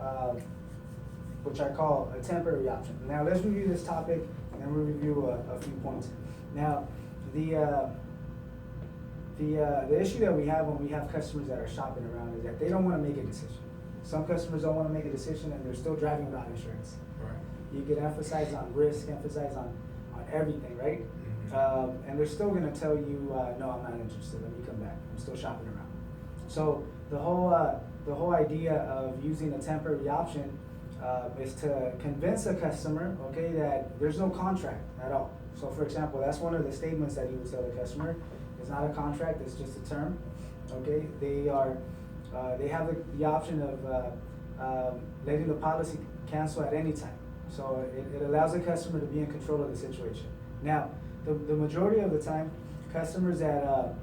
uh, which I call a temporary option. Now let's review this topic and then we'll review a few points. Now, the issue that we have when we have customers that are shopping around is that they don't want to make a decision. Some customers don't want to make a decision and they're still driving without insurance. Right. You can emphasize on risk, emphasize on everything, right? Mm-hmm. And they're still going to tell you, no, I'm not interested. Let me come back. I'm still shopping around. So the whole idea of using a temporary option is to convince a customer, okay, that there's no contract at all. So for example, that's one of the statements that you would tell the customer. It's not a contract, it's just a term, okay? They have the option of letting the policy cancel at any time. So it allows the customer to be in control of the situation. Now, the majority of the time, customers that are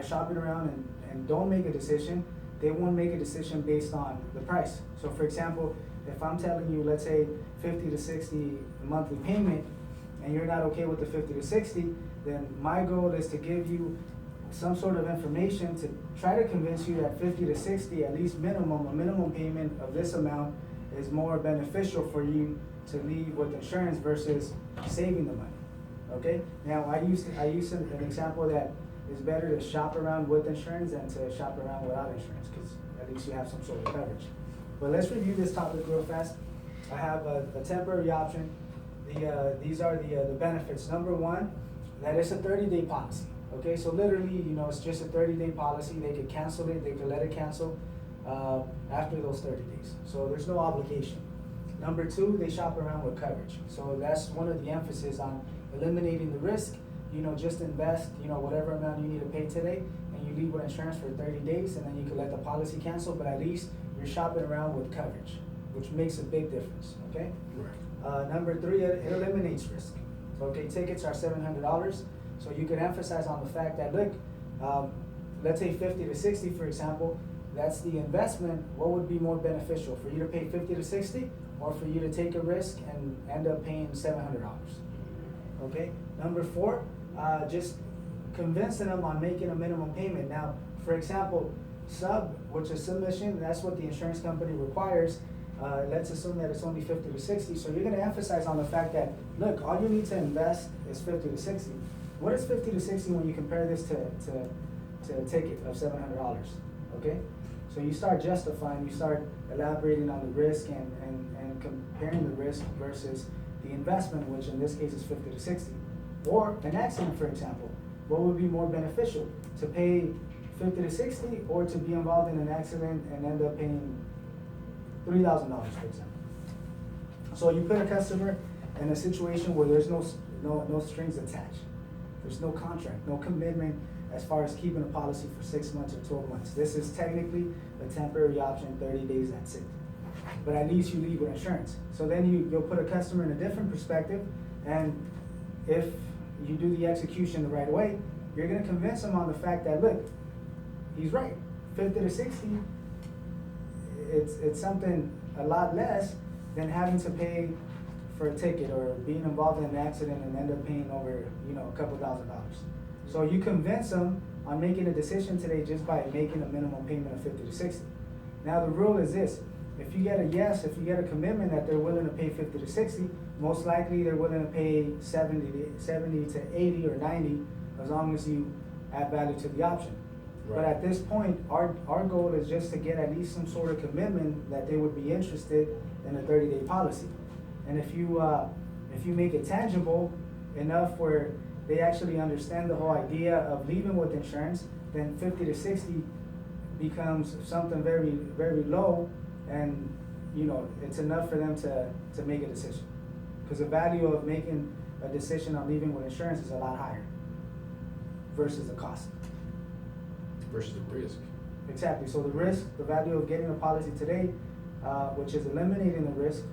shopping around and don't make a decision, they won't make a decision based on the price. So for example, if I'm telling you, let's say 50 to 60 monthly payment, and you're not okay with the 50 to 60, then my goal is to give you some sort of information to try to convince you that 50 to 60, at least minimum, a minimum payment of this amount is more beneficial for you to leave with insurance versus saving the money. Okay? Now I use an example that it's better to shop around with insurance than to shop around without insurance, because at least you have some sort of coverage. But let's review this topic real fast. I have a temporary option. These are the benefits. Number one, that it's a 30-day policy. Okay, so literally, it's just a 30-day policy. They could cancel it, they could let it cancel after those 30 days. So there's no obligation. Number two, they shop around with coverage. So that's one of the emphasis on eliminating the risk. Just invest, whatever amount you need to pay today, and you leave with insurance for 30 days, and then you can let the policy cancel, but at least you're shopping around with coverage, which makes a big difference, okay? Right. Number three, it eliminates risk. Okay, tickets are $700, so you can emphasize on the fact that, look, let's say 50 to 60, for example, that's the investment. What would be more beneficial, for you to pay 50 to 60, or for you to take a risk and end up paying $700? Okay, number four, just convincing them on making a minimum payment. Now, for example, which is submission, that's what the insurance company requires. Let's assume that it's only 50 to 60. So you're going to emphasize on the fact that, look, all you need to invest is 50 to 60. What is 50 to 60 when you compare this to a ticket of $700? Okay, so you start justifying, you start elaborating on the risk and comparing the risk versus the investment, which in this case is 50 to 60. Or an accident, for example. What would be more beneficial, to pay 50 to 60 or to be involved in an accident and end up paying $3,000, for example? So you put a customer in a situation where there's no strings attached. There's no contract, no commitment as far as keeping a policy for 6 months or 12 months. This is technically a temporary option, 30 days, that's it. But at least you leave with insurance. So then you'll put a customer in a different perspective, and if you do the execution the right way, you're gonna convince them on the fact that, look, he's right, 50 to 60, it's something a lot less than having to pay for a ticket or being involved in an accident and end up paying over, a couple $1,000. So you convince them on making a decision today just by making a minimum payment of 50 to 60. Now the rule is this: if you get a yes, if you get a commitment that they're willing to pay 50 to 60, most likely they're willing to pay 70 to 80 or 90, as long as you add value to the option. Right. But at this point, our goal is just to get at least some sort of commitment that they would be interested in a 30-day policy. And if you make it tangible enough where they actually understand the whole idea of leaving with insurance, then 50 to 60 becomes something very, very low, and it's enough for them to make a decision. Because the value of making a decision on leaving with insurance is a lot higher versus the cost. Versus the risk. Exactly. So the risk, the value of getting a policy today, which is eliminating the risk,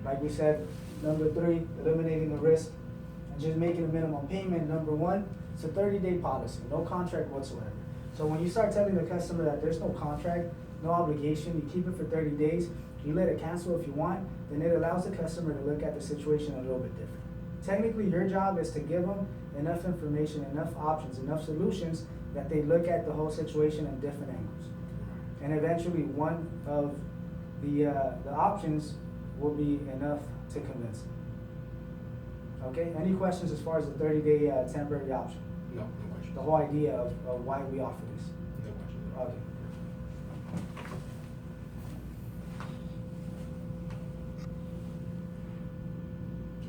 like we said, number three, eliminating the risk and just making a minimum payment. Number one, it's a 30-day policy, no contract whatsoever. So when you start telling the customer that there's no contract, no obligation, you keep it for 30 days, you let it cancel if you want, then it allows the customer to look at the situation a little bit different. Technically, your job is to give them enough information, enough options, enough solutions that they look at the whole situation in different angles. And eventually one of the options will be enough to convince them. Okay, any questions as far as the 30-day temporary option? No questions. The whole idea of why we offer this? No questions. Okay.